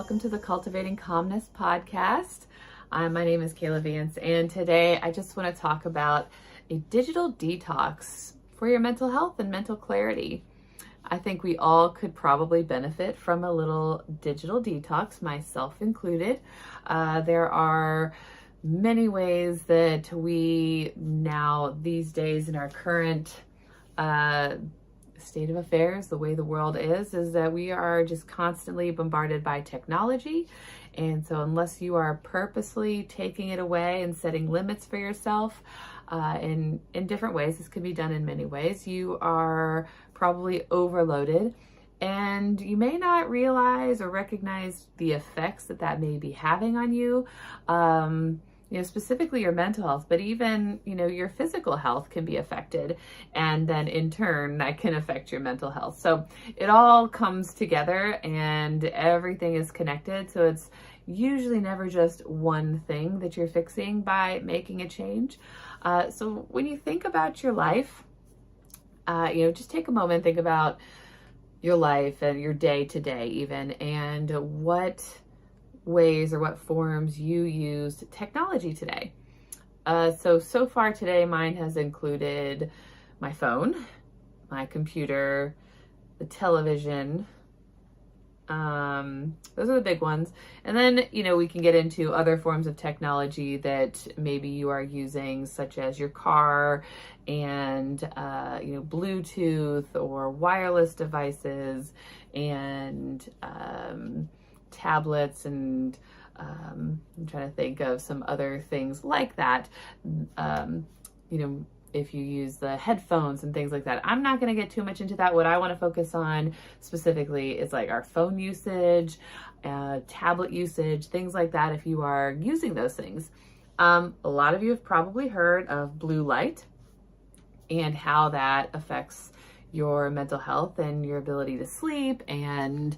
welcome to the Cultivating Calmness Podcast. My name is 𝗘𝗏𝗋𝗆𝗃, and today I just want to talk about a digital detox for your mental health and mental clarity. I think we all could probably benefit from a little digital detox, myself included. There are many ways that we now, these days in our current state of affairs, the way the world is that we are just constantly bombarded by technology. And so unless you are purposely taking it away and setting limits for yourself in different ways, this could be done in many ways, you are probably overloaded. And you may not realize or recognize the effects that may be having on you. Specifically your mental health, but even, your physical health can be affected. And then in turn, that can affect your mental health. So it all comes together and everything is connected. So it's usually never just one thing that you're fixing by making a change. So when you think about your life, just take a moment, think about your life and your day to day even, and what ways or what forms you use technology today. So far today, mine has included my phone, my computer, the television. Those are the big ones. And then, we can get into other forms of technology that maybe you are using, such as your car and, Bluetooth or wireless devices and, tablets, and I'm trying to think of some other things like that. If you use the headphones and things like that. I'm not going to get too much into that. What I want to focus on specifically is like our phone usage, tablet usage, things like that, if you are using those things. A lot of you have probably heard of blue light and how that affects your mental health and your ability to sleep and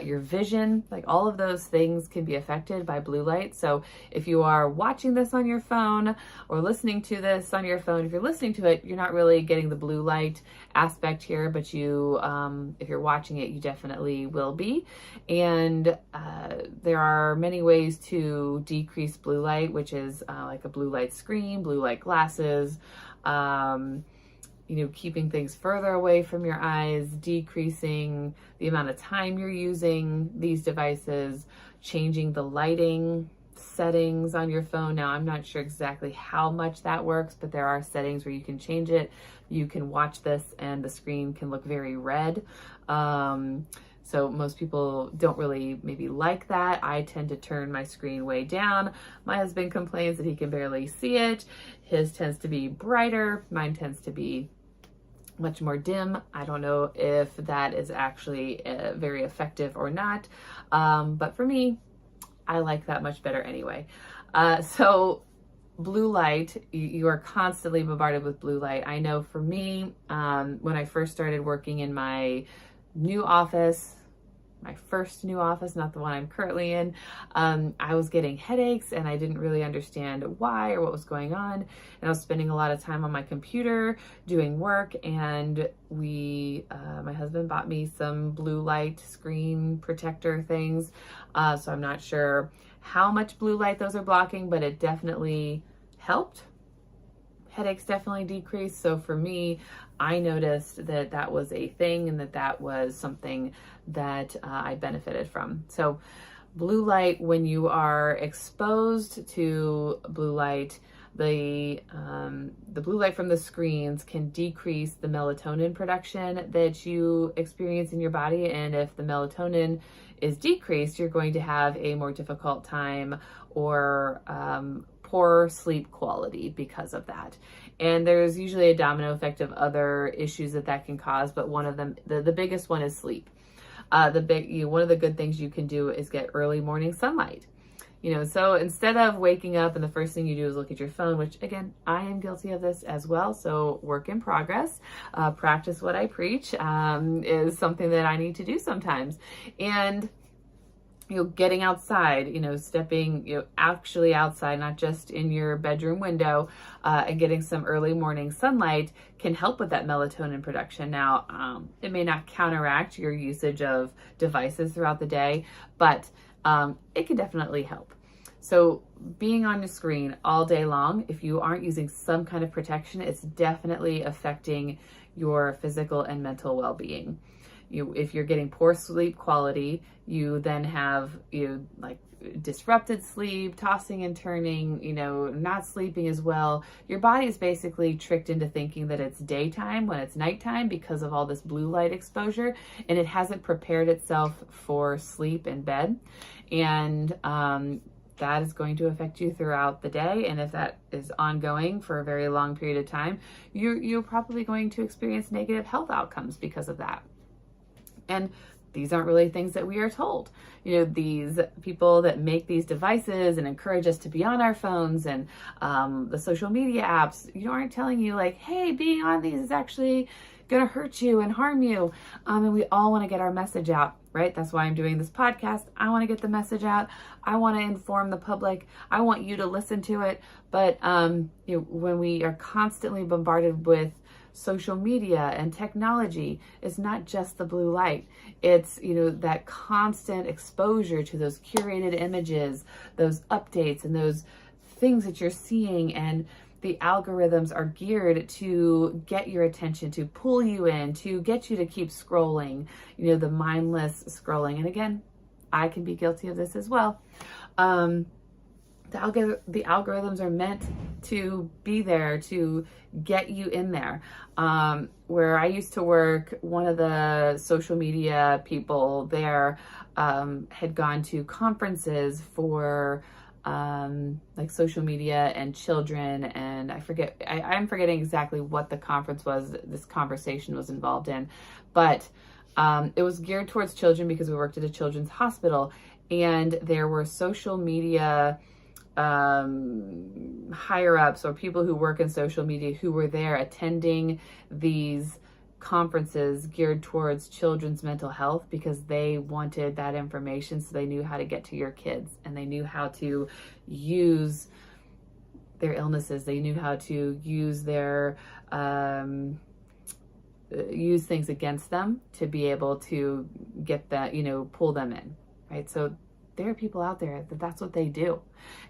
your vision. Like all of those things can be affected by blue light. So if you are watching this on your phone or listening to this on your phone, if you're listening to it, you're not really getting the blue light aspect here, but you, if you're watching it, you definitely will be. And there are many ways to decrease blue light, which is like a blue light screen, blue light glasses, keeping things further away from your eyes, decreasing the amount of time you're using these devices, changing the lighting settings on your phone. Now, I'm not sure exactly how much that works, but there are settings where you can change it. You can watch this and the screen can look very red. So most people don't really maybe like that. I tend to turn my screen way down. My husband complains that he can barely see it. His tends to be brighter. Mine tends to be much more dim. I don't know if that is actually very effective or not. But for me, I like that much better anyway. So blue light, you are constantly bombarded with blue light. I know for me, when I first started working in my new office, my first new office, not the one I'm currently in, I was getting headaches and I didn't really understand why or what was going on. And I was spending a lot of time on my computer doing work, and my husband bought me some blue light screen protector things. So I'm not sure how much blue light those are blocking, but it definitely helped. Headaches definitely decreased. So for me, I noticed that was a thing and that was something that I benefited from. So blue light, when you are exposed to blue light, the blue light from the screens can decrease the melatonin production that you experience in your body. And if the melatonin is decreased, you're going to have a more difficult time or poor sleep quality because of that. And there's usually a domino effect of other issues that can cause, but one of them, the biggest one, is sleep. One of the good things you can do is get early morning sunlight. So instead of waking up and the first thing you do is look at your phone, which again, I am guilty of this as well. So work in progress, practice what I preach, is something that I need to do sometimes. And getting outside, stepping, actually outside, not just in your bedroom window, and getting some early morning sunlight can help with that melatonin production. Now, it may not counteract your usage of devices throughout the day, but it can definitely help. So being on the screen all day long, if you aren't using some kind of protection, it's definitely affecting your physical and mental well-being. If you're getting poor sleep quality, you then have like disrupted sleep, tossing and turning, not sleeping as well. Your body is basically tricked into thinking that it's daytime when it's nighttime because of all this blue light exposure, and it hasn't prepared itself for sleep in bed. And that is going to affect you throughout the day. And if that is ongoing for a very long period of time, you're probably going to experience negative health outcomes because of that. And these aren't really things that we are told. These people that make these devices and encourage us to be on our phones and the social media apps, aren't telling you like, hey, being on these is actually going to hurt you and harm you. And we all want to get our message out, right? That's why I'm doing this podcast. I want to get the message out. I want to inform the public. I want you to listen to it. But when we are constantly bombarded with social media and technology, it's not just the blue light. It's, that constant exposure to those curated images, those updates and those things that you're seeing, and the algorithms are geared to get your attention, to pull you in, to get you to keep scrolling, the mindless scrolling. And again, I can be guilty of this as well. The algorithms are meant to be there to get you in there. Where I used to work, one of the social media people there had gone to conferences for like social media and children, and I'm forgetting exactly what the conference was this conversation was involved in, but it was geared towards children because we worked at a children's hospital, and there were social media higher ups or people who work in social media who were there attending these conferences geared towards children's mental health because they wanted that information so they knew how to get to your kids, and they knew how to use their illnesses. They knew how to use their use things against them to be able to get that, pull them in, right? So there are people out there that's what they do.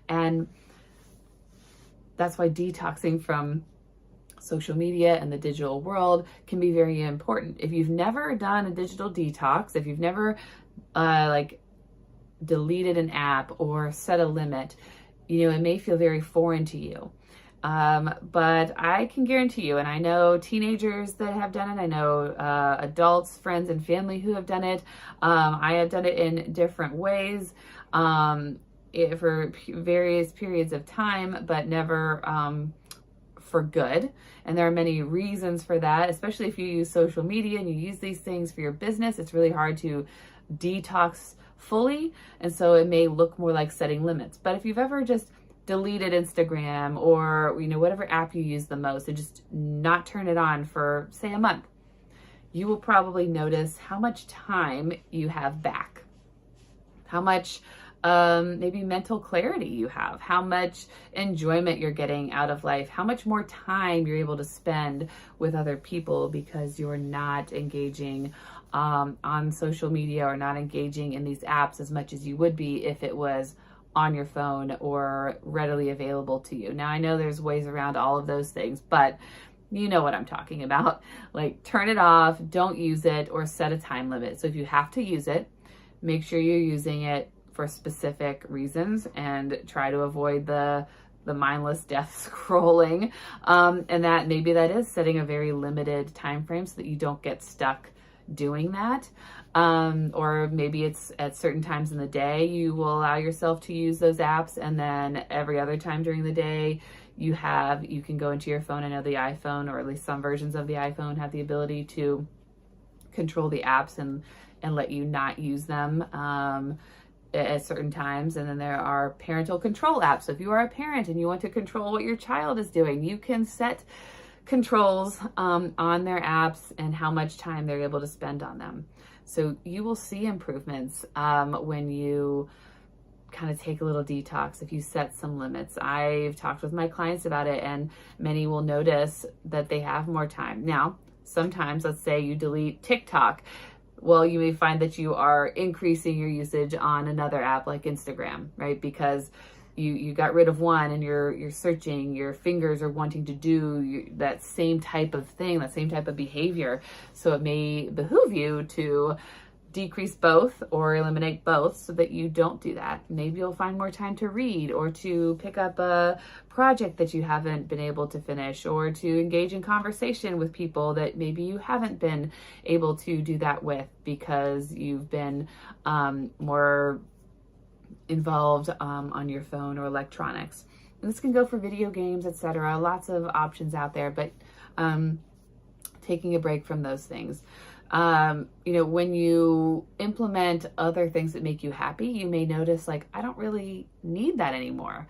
And that's why detoxing from social media and the digital world can be very important. If you've never done a digital detox, if you've never deleted an app or set a limit, it may feel very foreign to you. But I can guarantee you, and I know teenagers that have done it, I know adults, friends, and family who have done it. I have done it in different ways for various periods of time, but never for good. And there are many reasons for that, especially if you use social media and you use these things for your business. It's really hard to detox fully, and so it may look more like setting limits. But if you've ever just deleted Instagram or whatever app you use the most and just not turn it on for say a month, you will probably notice how much time you have back, how much maybe mental clarity you have, how much enjoyment you're getting out of life, how much more time you're able to spend with other people because you're not engaging on social media or not engaging in these apps as much as you would be if it was on your phone or readily available to you. Now, I know there's ways around all of those things, but you know what I'm talking about. Like, turn it off, don't use it, or set a time limit. So if you have to use it, make sure you're using it for specific reasons and try to avoid the mindless death scrolling. And that maybe that is setting a very limited time frame so that you don't get stuck doing that. Or maybe it's at certain times in the day you will allow yourself to use those apps, and then every other time during the day you can go into your phone. I know the iPhone, or at least some versions of the iPhone, have the ability to control the apps and let you not use them at certain times. And then there are parental control apps. So if you are a parent and you want to control what your child is doing, you can set controls on their apps and how much time they're able to spend on them. So you will see improvements when you kind of take a little detox, if you set some limits. I've talked with my clients about it, and many will notice that they have more time. Now, sometimes, let's say you delete TikTok. well, you may find that you are increasing your usage on another app like Instagram, right? Because you got rid of one and you're searching, your fingers are wanting to do that same type of thing, that same type of behavior. So it may behoove you to decrease both or eliminate both so that you don't do that. Maybe you'll find more time to read or to pick up a project that you haven't been able to finish, or to engage in conversation with people that maybe you haven't been able to do that with because you've been more involved on your phone or electronics. And this can go for video games, etc. Lots of options out there, but taking a break from those things. When you implement other things that make you happy, you may notice, like, I don't really need that anymore.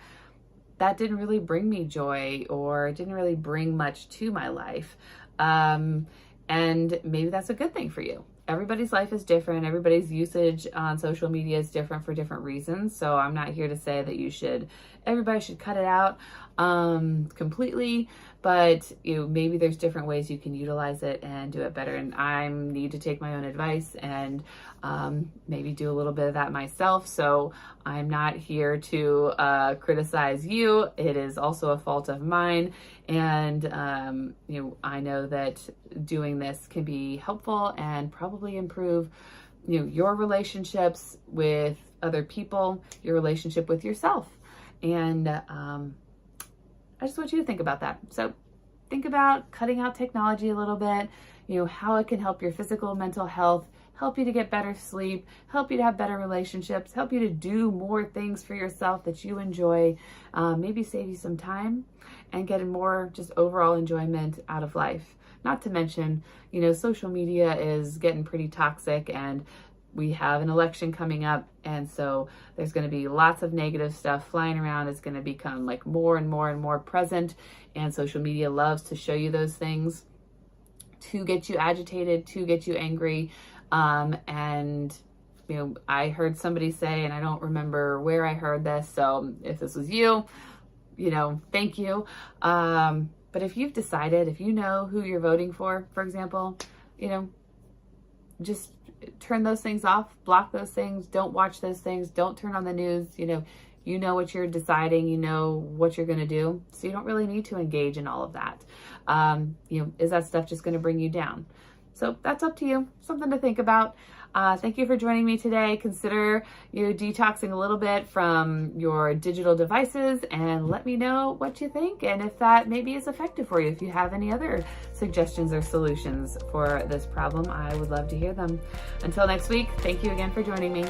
That didn't really bring me joy, or it didn't really bring much to my life. And maybe that's a good thing for you. Everybody's life is different. Everybody's usage on social media is different for different reasons. So I'm not here to say that everybody should cut it out completely, but maybe there's different ways you can utilize it and do it better. And I need to take my own advice and maybe do a little bit of that myself. So I'm not here to criticize you. It is also a fault of mine. And I know that doing this can be helpful and probably improve your relationships with other people, your relationship with yourself. And I just want you to think about that. So think about cutting out technology a little bit, how it can help your physical and mental health, help you to get better sleep, help you to have better relationships, help you to do more things for yourself that you enjoy, maybe save you some time and get more just overall enjoyment out of life. Not to mention, social media is getting pretty toxic, and we have an election coming up, and so there's going to be lots of negative stuff flying around. It's going to become like more and more and more present, and social media loves to show you those things to get you agitated, to get you angry. And I heard somebody say, and I don't remember where I heard this, so if this was you, thank you. But if you've decided, if you know who you're voting for example, just turn those things off, block those things, don't watch those things, don't turn on the news. You know what you're deciding, you know what you're going to do. So you don't really need to engage in all of that. Is that stuff just going to bring you down? So that's up to you. Something to think about. Thank you for joining me today. Consider detoxing a little bit from your digital devices, and let me know what you think and if that maybe is effective for you. If you have any other suggestions or solutions for this problem, I would love to hear them. Until next week, thank you again for joining me.